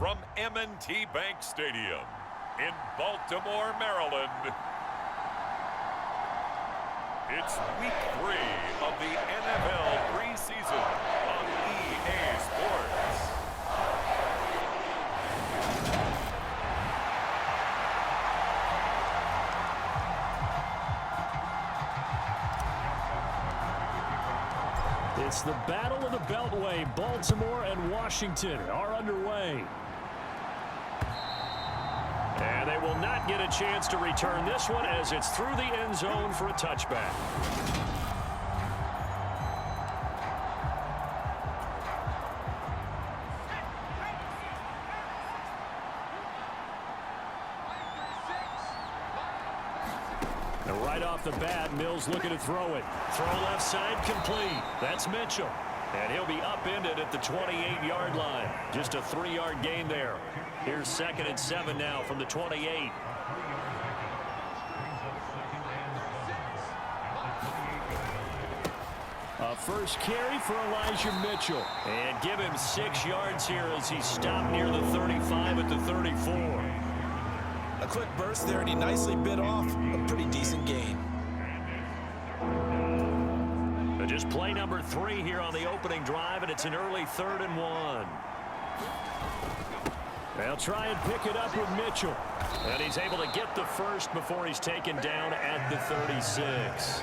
from M&T Bank Stadium in Baltimore, Maryland. It's week 3 of the NFL preseason on EA Sports. It's the Battle of the Beltway. Baltimore and Washington are underway. And they will not get a chance to return this one as it's through the end zone for a touchback. And right off the bat, Mills looking to throw it. Throw left side complete. That's Mitchell. And he'll be upended at the 28-yard line. Just a 3-yard gain there. Here's 2nd and 7 now from the 28. A first carry for Elijah Mitchell. And give him 6 yards here as he stopped near the 35 at the 34. A quick burst there, and he nicely bit off a pretty decent gain. But just play number 3 here on the opening drive, and it's an early 3rd and 1. They'll try and pick it up with Mitchell. And he's able to get the first before he's taken down at the 36.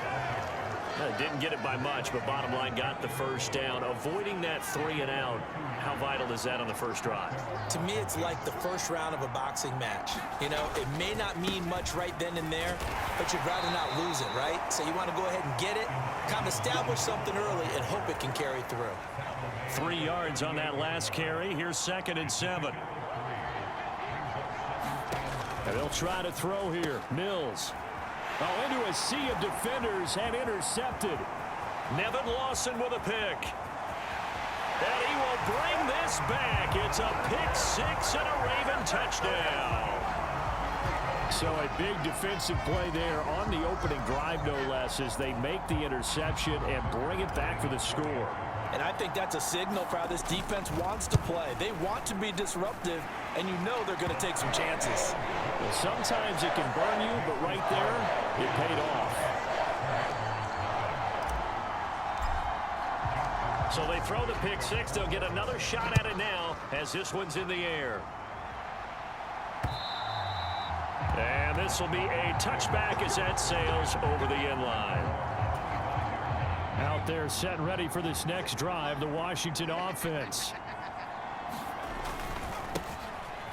Didn't get it by much, but bottom line got the first down. Avoiding that 3 and out, how vital is that on the first drive? To me, it's like the first round of a boxing match. You know, it may not mean much right then and there, but you'd rather not lose it, right? So you want to go ahead and get it, kind of establish something early, and hope it can carry through. 3 yards on that last carry. Here's 2nd and 7. And they'll try to throw here. Mills. Oh, into a sea of defenders and intercepted. Nevin Lawson with a pick. And he will bring this back. It's a pick 6 and a Raven touchdown. So a big defensive play there on the opening drive, no less, as they make the interception and bring it back for the score. And I think that's a signal for how this defense wants to play. They want to be disruptive, and you know they're going to take some chances. Well, sometimes it can burn you, but right there, it paid off. So they throw the pick 6. They'll get another shot at it now as this one's in the air. And this will be a touchback as that sails over the end line. Out there set and ready for this next drive, the Washington offense.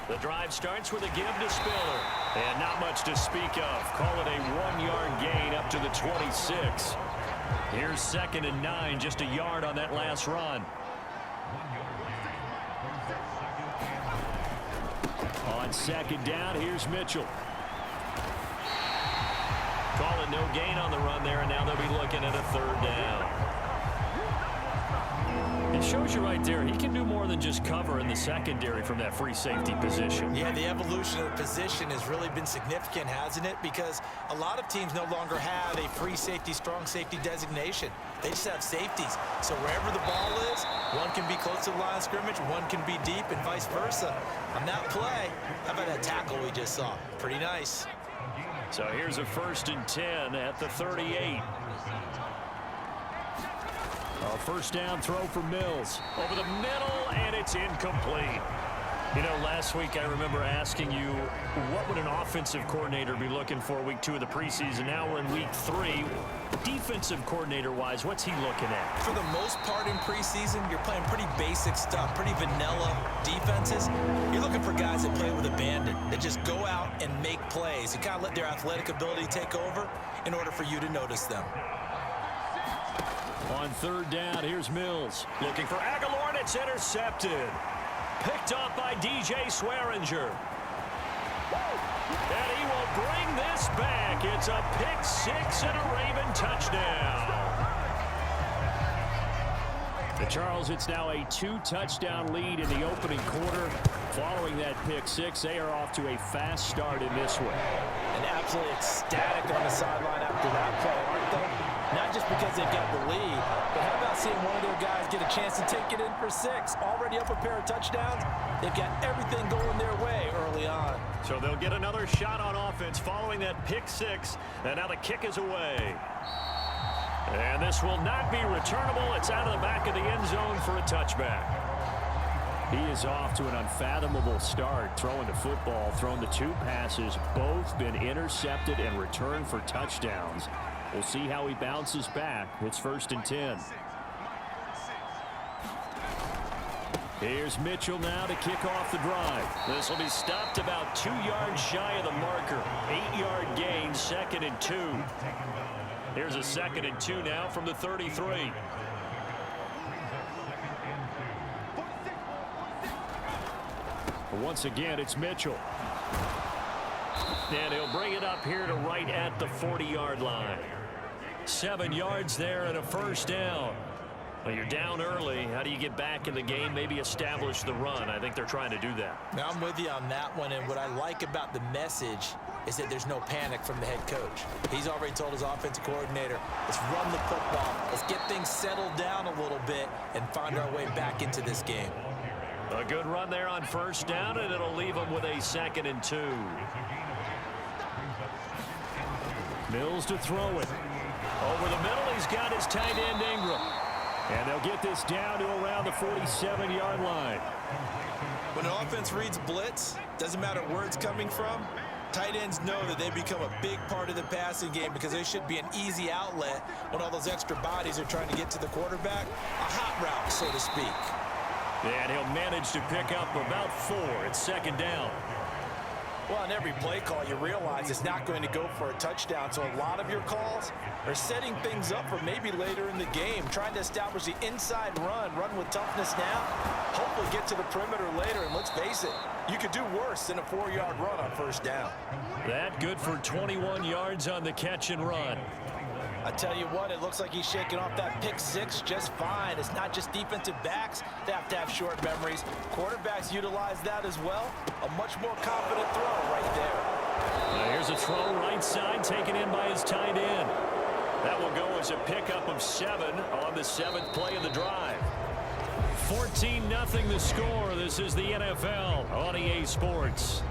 The drive starts with a give to Spiller. And not much to speak of. Call it a 1-yard gain up to the 26. Here's 2nd and 9, just a yard on that last run. On 2nd down, here's Mitchell. Calling no gain on the run there, and now they'll be looking at a 3rd down. It shows you right there, he can do more than just cover in the secondary from that free safety position. Yeah, the evolution of the position has really been significant, hasn't it? Because a lot of teams no longer have a free safety, strong safety designation. They just have safeties. So wherever the ball is, one can be close to the line of scrimmage, one can be deep, and vice versa. On that play, how about that tackle we just saw? Pretty nice. So here's a 1st and 10 at the 38. A first down throw for Mills. Over the middle, and it's incomplete. You know, last week I remember asking you, what would an offensive coordinator be looking for week 2 of the preseason? Now we're in week 3. Defensive coordinator-wise, what's he looking at? For the most part in preseason, you're playing pretty basic stuff, pretty vanilla defenses. You're looking for guys that play with abandon, that just go out and make plays and kind of let their athletic ability take over in order for you to notice them. On 3rd down, here's Mills. Looking for Aguilar, and it's intercepted. Picked off by DJ Swearinger. And he will bring this back. It's a pick 6 and a Raven touchdown. The Charles, it's now a 2-touchdown lead in the opening quarter. Following that pick 6, they are off to a fast start in this one. And absolutely ecstatic on the sideline after that play, aren't they? not just because they've got the lead, but how about seeing one of their guys get a chance to take it in for 6? Already up a pair of touchdowns. They've got everything going their way early on. So they'll get another shot on offense following that pick 6. And now the kick is away. And this will not be returnable. It's out of the back of the end zone for a touchback. He is off to an unfathomable start throwing the football, thrown the 2 passes, both been intercepted and returned for touchdowns. We'll see how he bounces back. It's 1st and 10. Here's Mitchell now to kick off the drive. This will be stopped about 2 yards shy of the marker. 8-yard gain, 2nd and 2. Here's a 2nd and 2 now from the 33. Once again, it's Mitchell. And he'll bring it up here to right at the 40-yard line. 7 yards there and a 1st down. Well, you're down early. How do you get back in the game, maybe establish the run? I think they're trying to do that. Now, I'm with you on that one, and what I like about the message is that there's no panic from the head coach. He's already told his offensive coordinator, let's run the football. Let's get things settled down a little bit and find our way back into this game. A good run there on 1st down, and it'll leave them with a 2nd and 2. Mills to throw it. Over the middle, he's got his tight end Ingram. And they'll get this down to around the 47-yard line. When an offense reads blitz, doesn't matter where it's coming from, tight ends know that they become a big part of the passing game because they should be an easy outlet when all those extra bodies are trying to get to the quarterback. A hot route, so to speak. And he'll manage to pick up about 4. It's 2nd down. Well, on every play call, you realize it's not going to go for a touchdown. So a lot of your calls are setting things up for maybe later in the game, trying to establish the inside run with toughness now, hopefully get to the perimeter later. And let's face it, you could do worse than a 4-yard run on 1st down. That good for 21 yards on the catch and run. I tell you what, it looks like he's shaking off that pick 6 just fine. It's not just defensive backs that have to have short memories. Quarterbacks utilize that as well. A much more confident throw right there. Now here's a throw right side taken in by his tight end. That will go as a pickup of 7 on the 7th play of the drive. 14-0 the score. This is the NFL on EA Sports.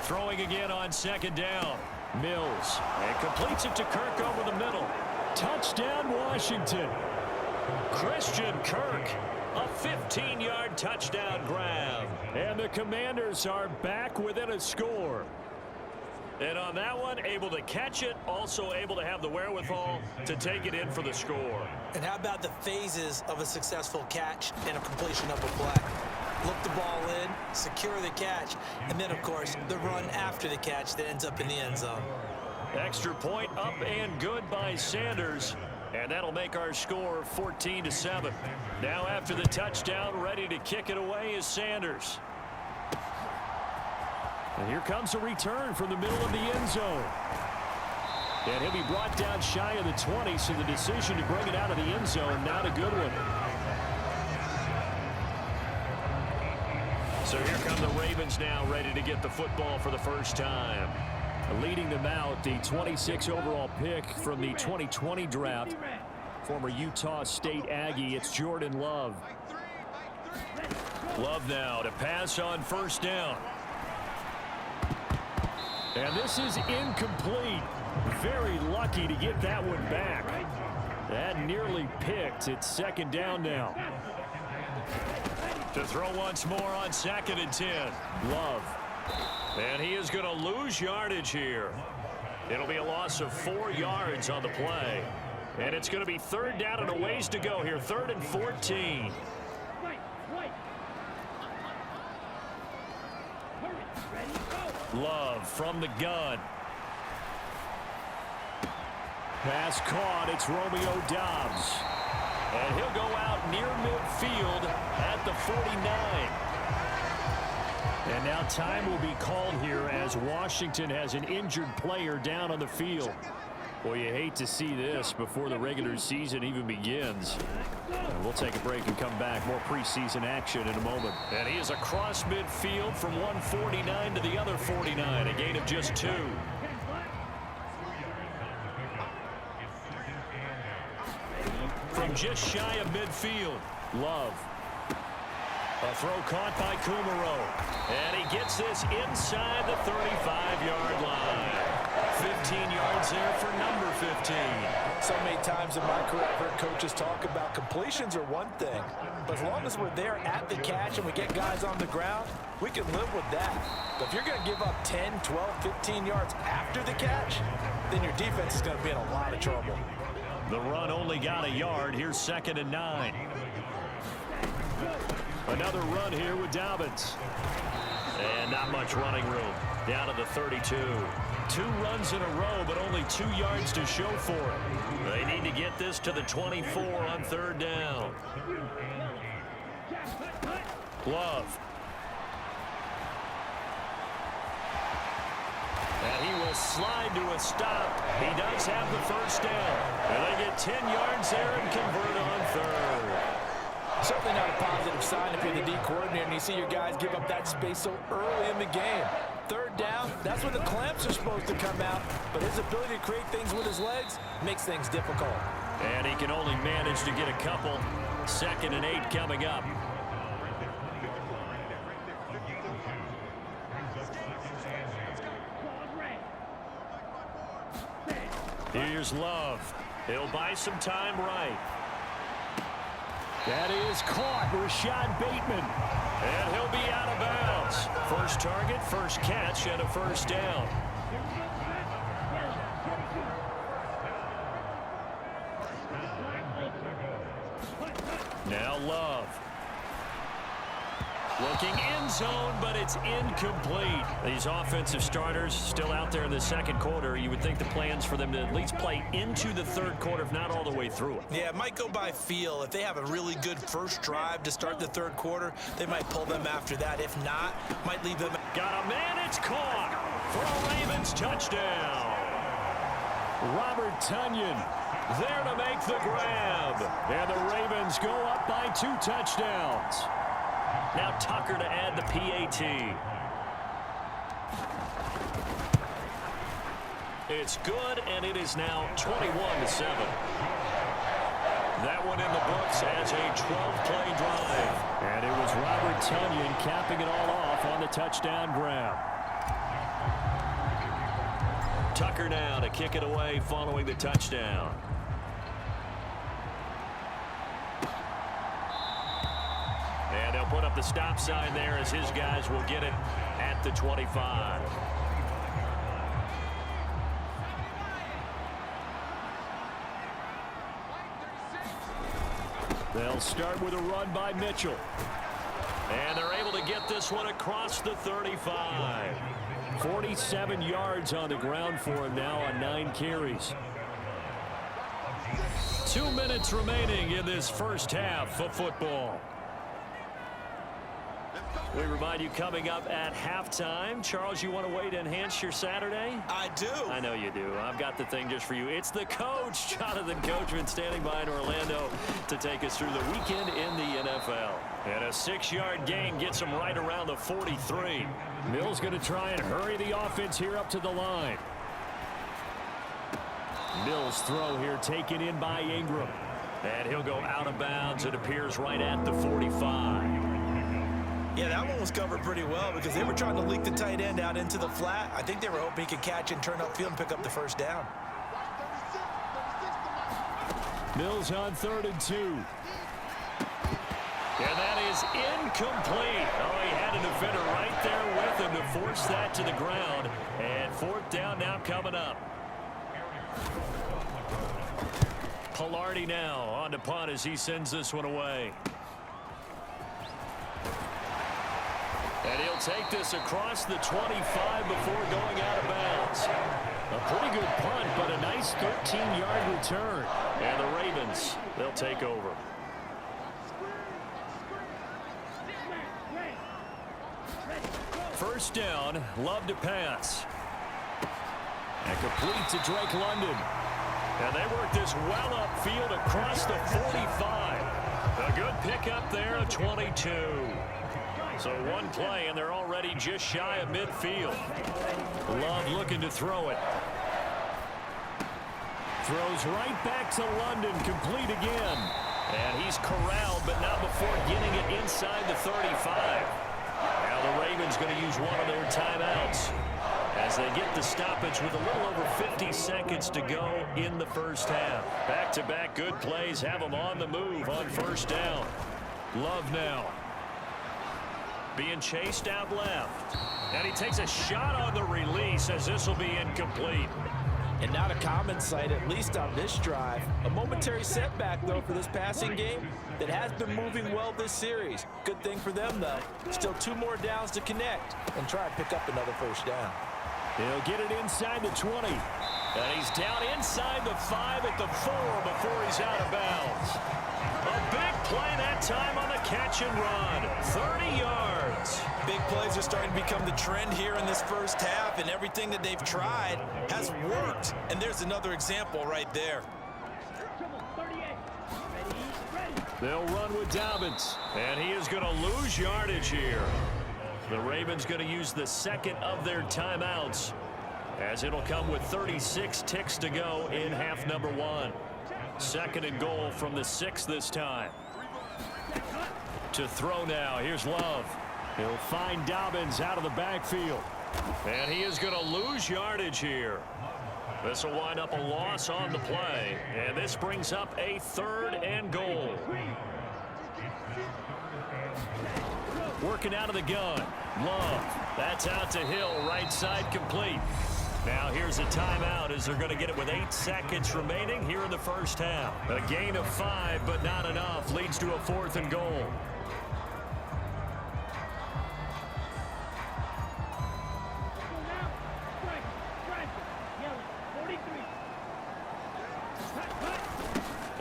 Throwing again on 2nd down. Mills. And completes it to Kirk over the middle. Touchdown, Washington. Christian Kirk. A 15-yard touchdown grab. And the Commanders are back within a score. And on that one, able to catch it, also able to have the wherewithal to take it in for the score. And how about the phases of a successful catch and a completion of a play? Look the ball in, secure the catch, and then, of course, the run after the catch that ends up in the end zone. Extra point up and good by Sanders. And that'll make our score 14-7. Now after the touchdown, ready to kick it away is Sanders. And here comes a return from the middle of the end zone. And he'll be brought down shy of the 20, so the decision to bring it out of the end zone, not a good one. So here come the Ravens now, ready to get the football for the first time. Leading them out, the 26 overall pick from the 2020 draft, former Utah State Aggie, it's Jordan Love. Love now to pass on 1st down. And this is incomplete. Very lucky to get that one back. That nearly picked. It's 2nd down now. To throw once more on 2nd and 10. Love. And he is going to lose yardage here. It'll be a loss of 4 yards on the play. And it's going to be 3rd down and a ways to go here. 3rd and 14. Love from the gun. Pass caught. It's Romeo Doubs. And he'll go out near midfield at the 49. And now time will be called here as Washington has an injured player down on the field. Well, you hate to see this before the regular season even begins. We'll take a break and come back. More preseason action in a moment. And he is across midfield from 149 to the other 49. A gain of just 2. From just shy of midfield, Love. A throw caught by Kumaro. And he gets this inside the 35-yard line. 15 yards there for number 15. So many times in my career, I've heard coaches talk about completions are one thing. But as long as we're there at the catch and we get guys on the ground, we can live with that. But if you're going to give up 10, 12, 15 yards after the catch, then your defense is going to be in a lot of trouble. The run only got a yard. Here's 2nd and 9. Another run here with Dobbins. And not much running room. Down to the 32. 2 runs in a row, but only 2 yards to show for it. They need to get this to the 24 on 3rd down. Love. And he will slide to a stop. He does have the 1st down. And they get 10 yards there and convert on 3rd. Certainly not a positive sign if you're the D coordinator and you see your guys give up that space so early in the game. 3rd down, that's when the clamps are supposed to come out. But his ability to create things with his legs makes things difficult. And he can only manage to get a couple. 2nd and 8 coming up. Here's Love. He'll buy some time right. That is caught. Rashad Bateman. And he'll be out of bounds. First target, first catch, and a 1st down. Now Love. Looking end zone, but it's incomplete. These offensive starters still out there in the 2nd quarter. You would think the plans for them to at least play into the 3rd quarter, if not all the way through it. Yeah, it might go by feel. If they have a really good first drive to start the 3rd quarter, they might pull them after that. If not, might leave them. Got a man, it's caught for a Ravens touchdown. Robert Tonyan there to make the grab. And the Ravens go up by 2 touchdowns. Now Tucker to add the PAT. It's good, and it is now 21-7. That one in the books as a 12-play drive. And it was Robert Tonyan capping it all off on the touchdown grab. Tucker now to kick it away following the touchdown. And they'll put up the stop sign there as his guys will get it at the 25. They'll start with a run by Mitchell. And they're able to get this one across the 35. 47 yards on the ground for him now on 9 carries. 2 minutes remaining in this first half of football. We remind you coming up at halftime. Charles, you want a way to enhance your Saturday? I do. I know you do. I've got the thing just for you. It's the coach, Jonathan Coachman, standing by in Orlando to take us through the weekend in the NFL. And a 6-yard gain gets him right around the 43. Mills going to try and hurry the offense here up to the line. Mills' throw here taken in by Ingram. And he'll go out of bounds. It appears right at the 45. Yeah, that one was covered pretty well because they were trying to leak the tight end out into the flat. I think they were hoping he could catch and turn upfield and pick up the 1st down. Mills on 3rd and 2. And that is incomplete. Oh, he had a defender right there with him to force that to the ground. And 4th down now coming up. Palardy now on to punt as he sends this one away. And he'll take this across the 25 before going out of bounds. A pretty good punt, but a nice 13-yard return. And the Ravens, they'll take over. First down, Love to pass. And complete to Drake London. And they work this well upfield across the 45. A good pickup there of 22. So one play, and they're already just shy of midfield. Love looking to throw it. Throws right back to London, complete again. And he's corralled, but not before getting it inside the 35. Now the Ravens going to use one of their timeouts as they get the stoppage with a little over 50 seconds to go in the first half. Back-to-back good plays have them on the move on first down. Love now. Being chased out left. And he takes a shot on the release as this will be incomplete. And not a common sight, at least on this drive. A momentary setback, though, for this passing game that has been moving well this series. Good thing for them, though. Still 2 more downs to connect and try and pick up another first down. He'll get it inside the 20. And he's down inside the 5 at the 4 before he's out of bounds. A big play that time on the catch and run. 30 yards. Big plays are starting to become the trend here in this first half, and everything that they've tried has worked. And there's another example right there. They'll run with Dobbins, and he is going to lose yardage here. The Ravens going to use the second of their timeouts, as it'll come with 36 ticks to go in half number 1. Second and goal from the 6 this time. To throw now, here's Love. He'll find Dobbins out of the backfield. And he is going to lose yardage here. This will wind up a loss on the play. And this brings up a 3rd and goal. Working out of the gun. Love. That's out to Hill. Right side complete. Now here's a timeout as they're going to get it with 8 seconds remaining here in the first half. A gain of 5, but not enough. Leads to a 4th and goal.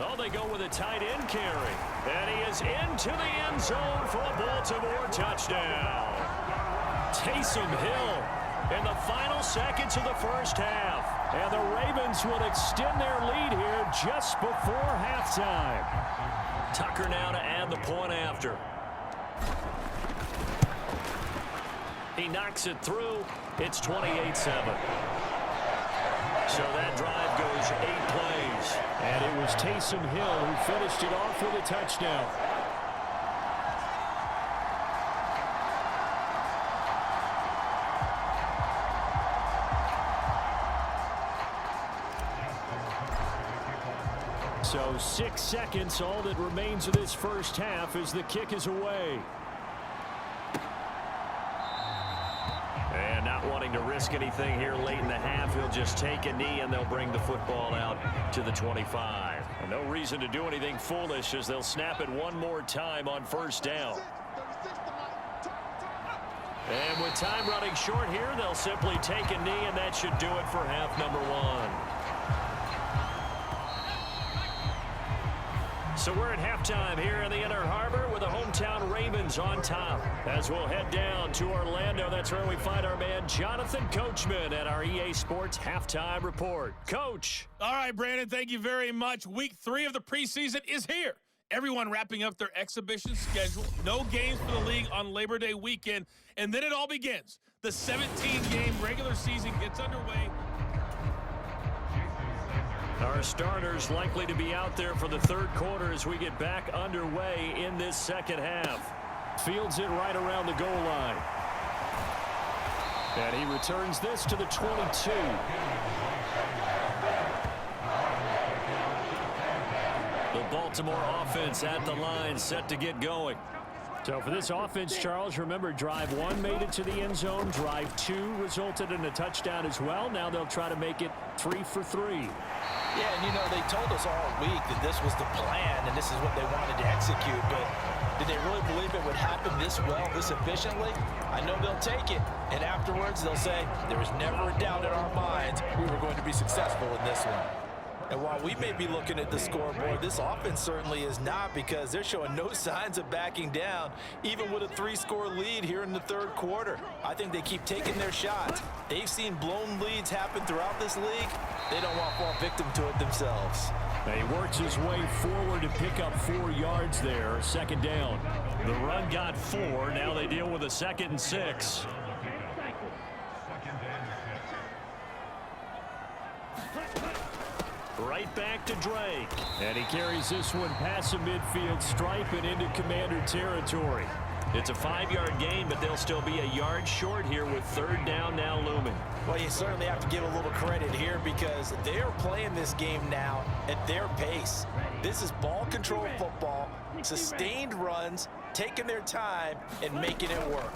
Oh, they go with a tight end carry. And he is into the end zone for a Baltimore touchdown. Taysom Hill in the final seconds of the first half. And the Ravens will extend their lead here just before halftime. Tucker now to add the point after. He knocks it through. It's 28-7. So that drive goes 8 plays. And it was Taysom Hill who finished it off with a touchdown. So 6 seconds, all that remains of this first half as the kick is away. And not wanting to risk anything here late in the half, he'll just take a knee and they'll bring the football out to the 25. And no reason to do anything foolish as they'll snap it one more time on first down. And with time running short here, they'll simply take a knee, and that should do it for half number 1. So we're at halftime here in the Inner Harbor with the hometown Ravens on top. As we'll head down to Orlando, that's where we find our man Jonathan Coachman at our EA Sports Halftime Report. Coach. All right, Brandon, thank you very much. Week 3 of the preseason is here. Everyone wrapping up their exhibition schedule. No games for the league on Labor Day weekend. And then it all begins. The 17-game regular season gets underway. Our starters likely to be out there for the 3rd quarter as we get back underway in this second half. Fields it right around the goal line. And he returns this to the 22. The Baltimore offense at the line, set to get going. So for this offense, Charles, remember, drive 1 made it to the end zone. Drive 2 resulted in a touchdown as well. Now they'll try to make it 3 for 3. Yeah, and you know, they told us all week that this was the plan and this is what they wanted to execute, but did they really believe it would happen this well, this efficiently? I know they'll take it, and afterwards they'll say, there was never a doubt in our minds we were going to be successful in this one. And while we may be looking at the scoreboard, this offense certainly is not, because they're showing no signs of backing down, even with a 3-score lead here in the third quarter. I think they keep taking their shots. They've seen blown leads happen throughout this league. They don't want to fall victim to it themselves. He works his way forward to pick up 4 yards there. Second down. The run got 4. Now they deal with a 2nd and 6. Right back to Drake. And he carries this one past the midfield stripe and into Commander territory. It's a 5-yard gain, but they'll still be a yard short here with 3rd down now looming. Well, you certainly have to give a little credit here, because they're playing this game now at their pace. This is ball control football, sustained runs, taking their time and making it work.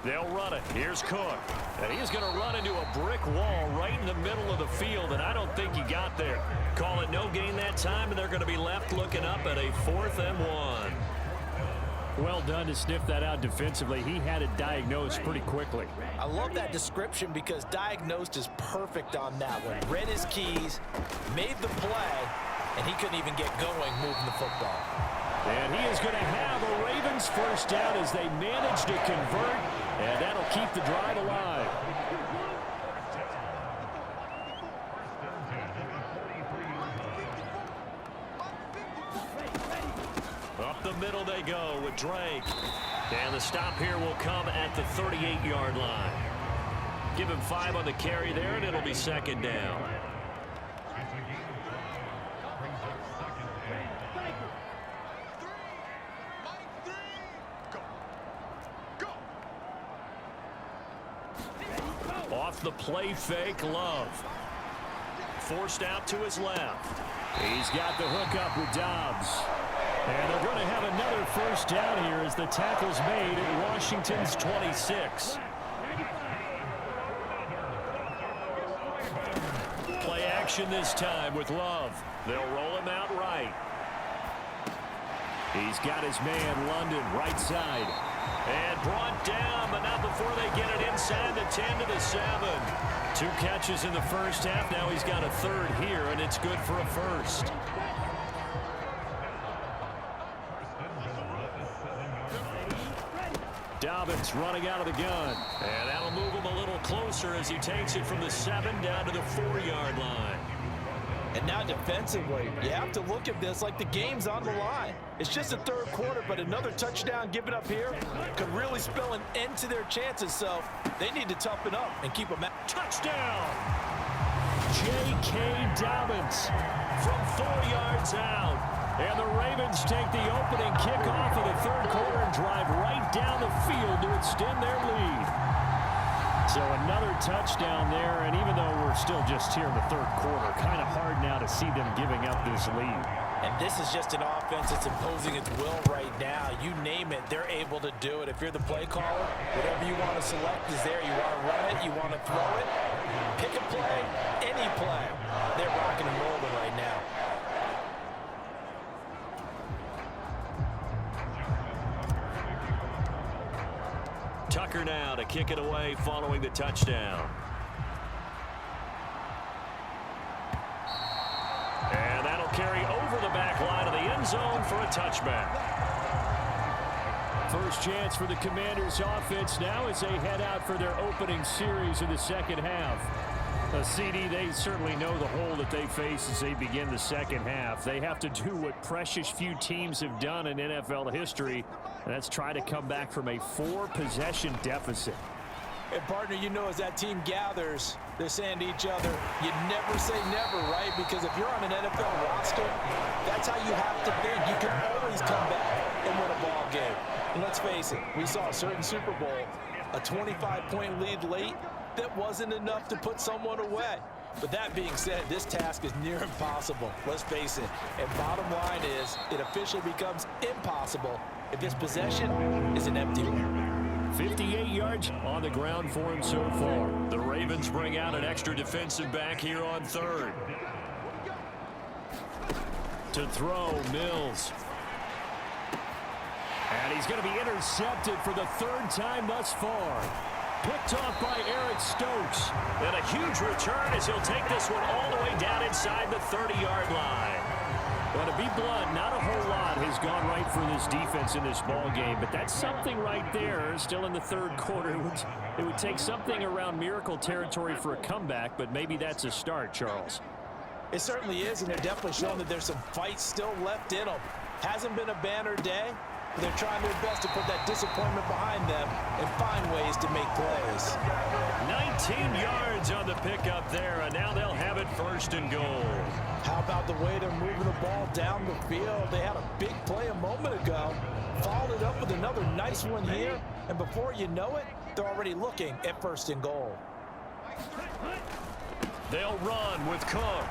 They'll run it. Here's Cook. And he's going to run into a brick wall right in the middle of the field, and I don't think he got there. Call it no gain that time, and they're going to be left looking up at a 4th and 1. Well done to sniff that out defensively. He had it diagnosed pretty quickly. I love that description, because diagnosed is perfect on that one. Read his keys, made the play, and he couldn't even get going moving the football. And he is going to have a Ravens first down as they manage to convert, and that'll keep the drive alive. Up the middle they go with Drake. And the stop here will come at the 38-yard line. Give him 5 on the carry there, and it'll be 2nd down. Off the play fake, Love. Forced out to his left. He's got the hook up with Dobbs. And they're going to have another first down here as the tackle's made at Washington's 26. Play action this time with Love. They'll roll him out right. He's got his man, London, right side. And brought down, but not before they get it inside the 10 to the 7. 2 catches in the first half. Now he's got a 3rd here, and it's good for a 1st. Dobbins running out of the gun. And that'll move him a little closer as he takes it from the 7 down to the 4-yard line. And now defensively, you have to look at this like the game's on the line. It's just the third quarter, but another touchdown given up here could really spell an end to their chances. So they need to toughen up and keep them out. Touchdown! J.K. Dobbins from 4 yards out. And the Ravens take the opening kickoff of the third quarter and drive right down the field to extend their lead. So another touchdown there, and even though we're still just here in the third quarter, kind of hard now to see them giving up this lead. And this is just an offense that's imposing its will right now. You name it, they're able to do it. If you're the play caller, whatever you want to select is there. You want to run it, you want to throw it, pick a play, any play. They're rocking and rolling right now. Tucker now to kick it away following the touchdown. And that'll carry over the back line of the end zone for a touchback. First chance for the Commanders offense now as they head out for their opening series in the second half. CD, they certainly know the hole that they face as they begin the second half. They have to do what precious few teams have done in NFL history, and that's try to come back from a 4-possession deficit. And partner, you know, as that team gathers, they're saying to each other, you never say never, right? Because if you're on an NFL roster, that's how you have to think. You can always come back and win a ball game. And let's face it, we saw a certain Super Bowl, a 25-point lead late, that wasn't enough to put someone away. But that being said, this task is near impossible. Let's face it. And bottom line is, it officially becomes impossible if this possession is an empty one. 58 yards on the ground for him so far. The Ravens bring out an extra defensive back here on third. To throw, Mills. And he's going to be intercepted for the 3rd time thus far. picked off by Eric Stokes. And a huge return as he'll take this one all the way down inside the 30-yard line. Well, to be blunt, not a whole lot has gone right for this defense in this ball game, but that's something right there. Still in the third quarter. It would take something around miracle territory for a comeback, but maybe that's a start, Charles. It certainly is, and they're definitely showing that there's some fight still left in them. Hasn't been a banner day, but they're trying their best to put that disappointment behind them and find ways to make plays. 19 yards on the pickup there, and now they'll have it first and goal. How about the way they're moving the ball down the field? They had a big play a moment ago, followed it up with another nice one here, and before you know it, they're already looking at first and goal. They'll run with Cook.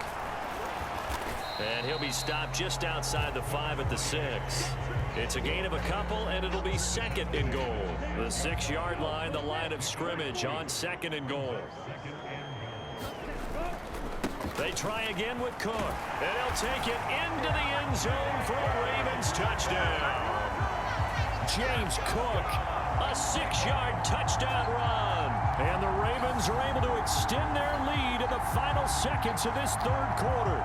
And he'll be stopped just outside the 5 at the 6. It's a gain of a couple, and it'll be second and goal. The 6-yard line, the line of scrimmage on second and goal. They try again with Cook. And he'll take it into the end zone for a Ravens touchdown. James Cook, a 6-yard touchdown run. And the Ravens are able to extend their lead in the final seconds of this third quarter.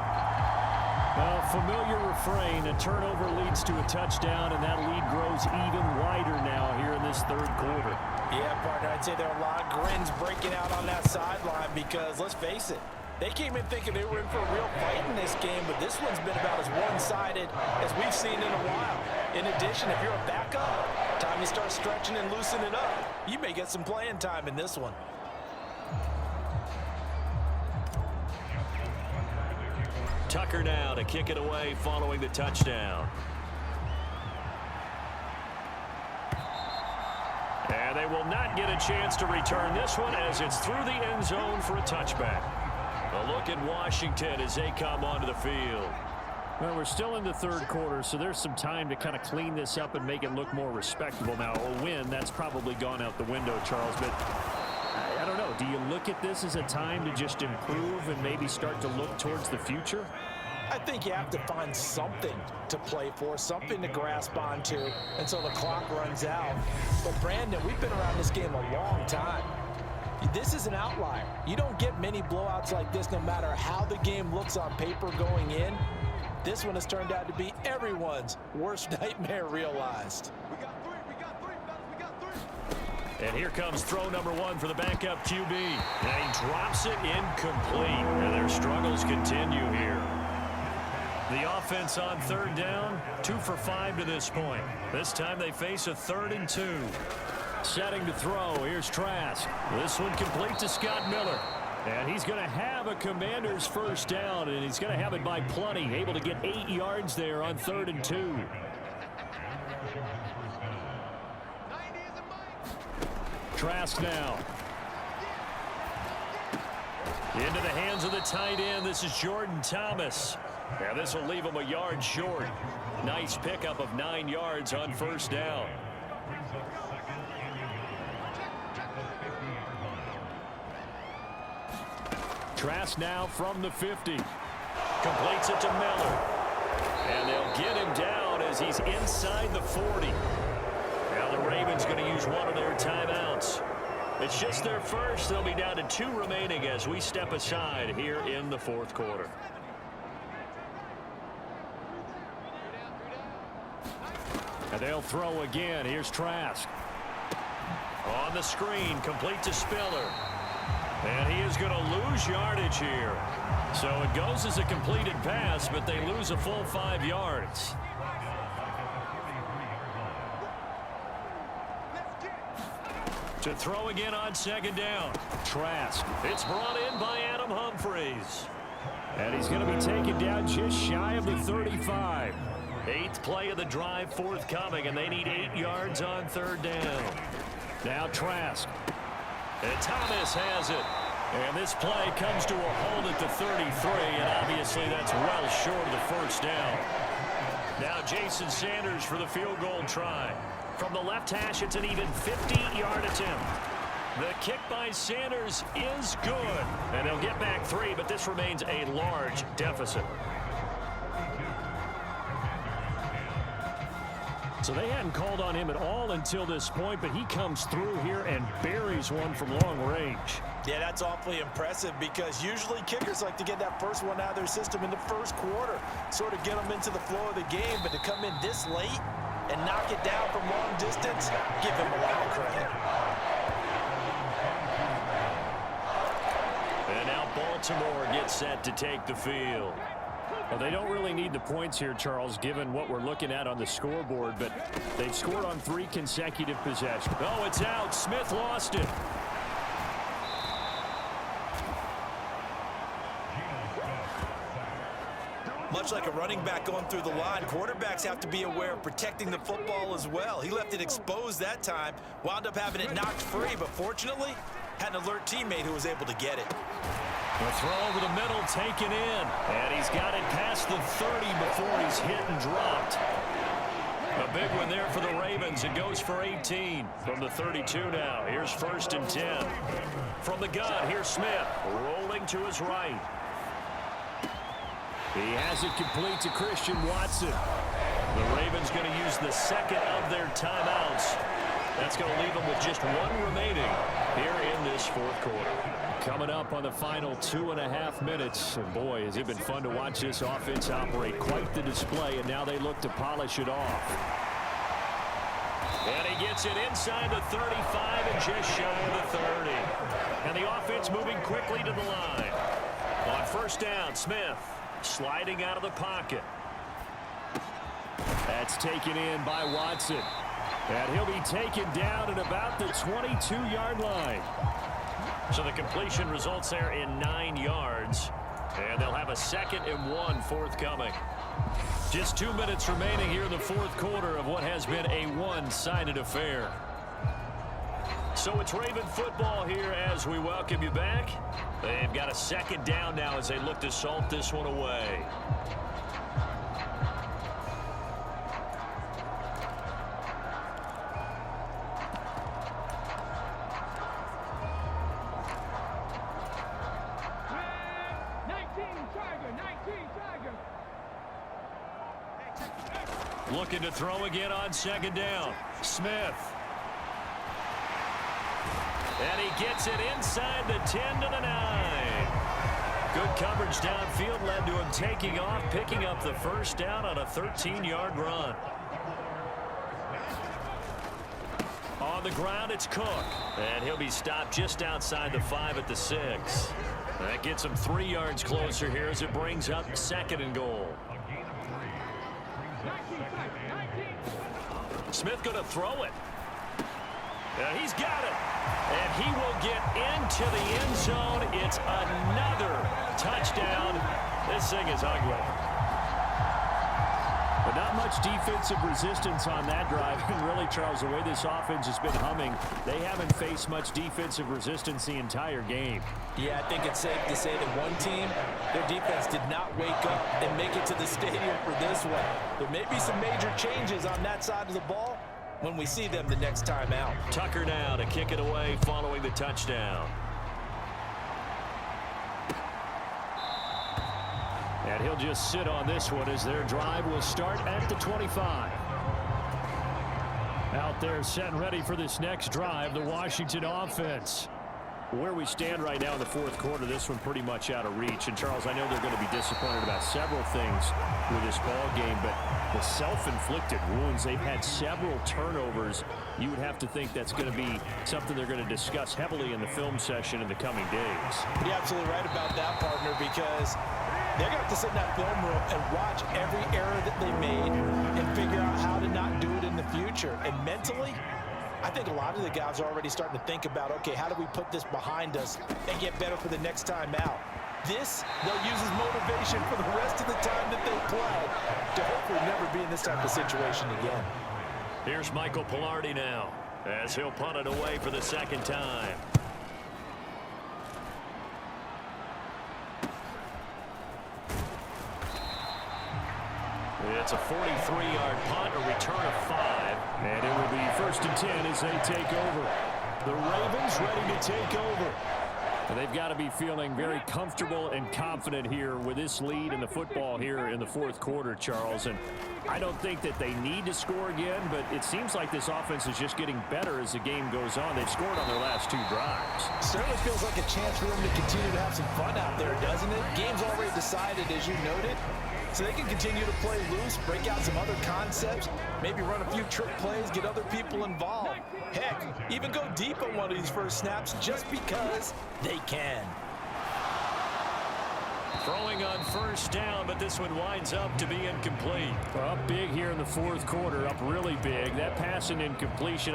Well, familiar refrain, a turnover leads to a touchdown, and that lead grows even wider now here in this third quarter. Yeah, partner, I'd say there are a lot of grins breaking out on that sideline because, let's face it, they came in thinking they were in for a real fight in this game, but this one's been about as one-sided as we've seen in a while. In addition, if you're a backup, time to start stretching and loosening it up. You may get some playing time in this one. Tucker now to kick it away following the touchdown. And they will not get a chance to return this one as it's through the end zone for a touchback. A look at Washington as they come onto the field. Well, we're still in the third quarter, so there's some time to kind of clean this up and make it look more respectable. Now, a win, that's probably gone out the window, Charles, but I don't know. Do you look at this as a time to just improve and maybe start to look towards the future? I think you have to find something to play for, something to grasp onto until the clock runs out. But, Brandon, we've been around this game a long time. This is an outlier. You don't get many blowouts like this no matter how the game looks on paper going in. This one has turned out to be everyone's worst nightmare realized. And here comes throw number 1 for the backup QB. And he drops it incomplete. And their struggles continue here. The offense on third down, 2 for 5 to this point. This time they face a 3rd and 2. Setting to throw. Here's Trask. This one complete to Scott Miller. And he's going to have a Commander's first down, and he's going to have it by plenty. Able to get 8 yards there on 3rd and 2. Trask now. Into the hands of the tight end. This is Jordan Thomas. And this will leave him a yard short. Nice pickup of 9 yards on first down. Trask now from the 50. Completes it to Miller. And they'll get him down as he's inside the 40. Now the Ravens going to use one of their timeouts. It's just their first. They'll be down to 2 remaining as we step aside here in the fourth quarter. And they'll throw again. Here's Trask. On the screen, complete to Spiller. And he is going to lose yardage here. So it goes as a completed pass, but they lose a full 5 yards. To throw again on second down. Trask. It's brought in by Adam Humphries. And he's going to be taken down just shy of the 35. 8th play of the drive forthcoming, and they need 8 yards on third down. Now Trask. And Thomas has it. And this play comes to a hold at the 33, and obviously that's well short of the first down. Now Jason Sanders for the field goal try. From the left hash, it's an even 50-yard attempt. The kick by Sanders is good. And they'll get back 3, but this remains a large deficit. So they hadn't called on him at all until this point, but he comes through here and buries one from long range. Yeah, that's awfully impressive because usually kickers like to get that first one out of their system in the first quarter, sort of get them into the flow of the game, but to come in this late and knock it down from long distance, give him a lot of credit. And now Baltimore gets set to take the field. Well, they don't really need the points here, Charles, given what we're looking at on the scoreboard, but they've scored on 3 consecutive possessions. Oh, it's out. Smith lost it. Much like a running back going through the line, quarterbacks have to be aware of protecting the football as well. He left it exposed that time, wound up having it knocked free, but fortunately had an alert teammate who was able to get it. The throw over the middle taken in, and he's got it past the 30 before he's hit and dropped. A big one there for the Ravens. It goes for 18 from the 32 now. Here's 1st and 10. From the gun, here's Smith rolling to his right. He has it complete to Christian Watson. The Ravens going to use the second of their timeouts. That's going to leave them with just 1 remaining here in this 4th quarter. Coming up on the final 2.5 minutes. And boy, has it been fun to watch this offense operate. Quite the display, and now they look to polish it off. And he gets it inside the 35 and just shy of the 30. And the offense moving quickly to the line. On 1st down, Smith sliding out of the pocket. That's taken in by Watson. And he'll be taken down at about the 22-yard line. So the completion results there in 9 yards. And they'll have a 2nd and 1 forthcoming. Just 2 minutes remaining here in the 4th quarter of what has been a one-sided affair. So it's Raven football here as we welcome you back. They've got a 2nd down now as they look to salt this one away. Looking to throw again on 2nd down. Smith. And he gets it inside the 10 to the 9. Good coverage downfield led to him taking off, picking up the 1st down on a 13-yard run. On the ground, it's Cook. And he'll be stopped just outside the 5 at the 6. That gets him 3 yards closer here as it brings up 2nd and goal. Smith going to throw it. And he's got it. And he will get into the end zone. It's another touchdown. This thing is ugly. But not much defensive resistance on that drive. And really, Charles, the way this offense has been humming, they haven't faced much defensive resistance the entire game. Yeah, I think it's safe to say that one team, their defense did not wake up and make it to the stadium for this one. There may be some major changes on that side of the ball when we see them the next time out. Tucker now to kick it away following the touchdown. And he'll just sit on this one as their drive will start at the 25. Out there set and ready for this next drive, the Washington offense. Where we stand right now in the 4th quarter, this one pretty much out of reach. And, Charles, I know they're going to be disappointed about several things with this ball game, but the self-inflicted wounds, they've had several turnovers. You would have to think that's going to be something they're going to discuss heavily in the film session in the coming days. You're absolutely right about that, partner, because they're going to have to sit in that film room and watch every error that they made and figure out how to not do it in the future. And mentally, I think a lot of the guys are already starting to think about, okay, how do we put this behind us and get better for the next time out? This, they'll use as motivation for the rest of the time that they play to hopefully never be in this type of situation again. Here's Michael Palardy now as he'll punt it away for the 2nd time. It's a 43-yard punt, a return of 5. And it will be 1st and 10 as they take over. The Ravens ready to take over. And they've got to be feeling very comfortable and confident here with this lead in the football here in the fourth quarter, Charles. And I don't think that they need to score again, but it seems like this offense is just getting better as the game goes on. They've scored on their last 2 drives. Certainly feels like a chance for them to continue to have some fun out there, doesn't it? Game's already decided, as you noted. So they can continue to play loose, break out some other concepts, maybe run a few trick plays, get other people involved. Heck, even go deep on one of these first snaps just because they can. Throwing on first down, but this one winds up to be incomplete. Well, up big here in the fourth quarter, up really big. That pass and incompletion,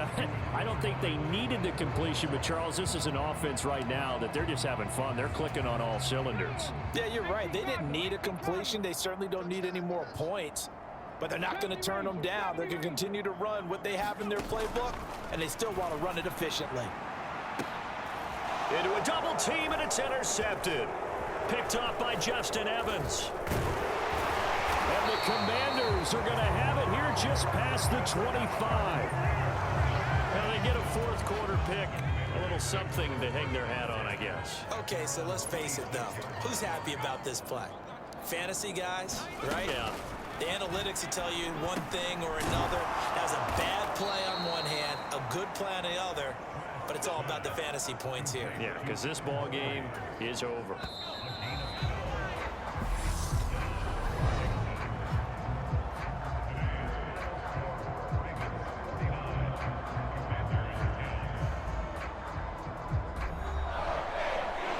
I don't think they needed the completion, but Charles, this is an offense right now that they're just having fun. They're clicking on all cylinders. Yeah, you're right. They didn't need a completion. They certainly don't need any more points, but they're not going to turn them down. They're going to continue to run what they have in their playbook, and they still want to run it efficiently. Into a double team, and it's intercepted. Picked off by Justin Evans. And the Commanders are going to have it here just past the 25. And they get a fourth quarter pick. A little something to hang their hat on, I guess. Okay, so let's face it, though. Who's happy about this play? Fantasy guys, right? Yeah. The analytics will tell you one thing or another. That was a bad play on one hand, a good play on the other, but it's all about the fantasy points here. Yeah, because this ball game is over.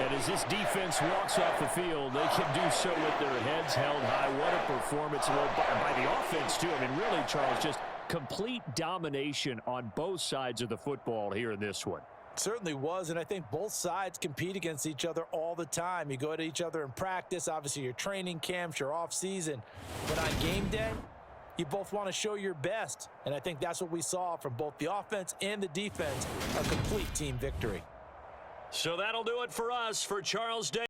And as this defense walks off the field, they can do so with their heads held high. What a performance by the offense, too. I mean, really, Charles, just complete domination on both sides of the football here in this one. Certainly was, and I think both sides compete against each other all the time. You go at each other in practice, obviously your training camps, your off-season. But on game day, you both want to show your best. And I think that's what we saw from both the offense and the defense, a complete team victory. So that'll do it for us. For Charles Day.